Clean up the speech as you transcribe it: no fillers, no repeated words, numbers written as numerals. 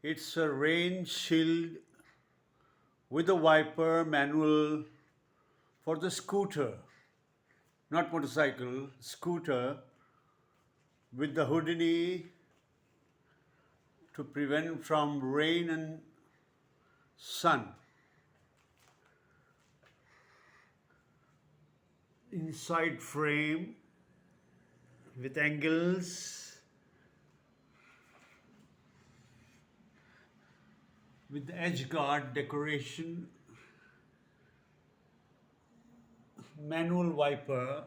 It's a rain shield with a wiper manual for the scooter, not motorcycle, scooter with the Houdini to prevent from rain and sun. Inside frame with angles, with the edge guard decoration, manual wiper,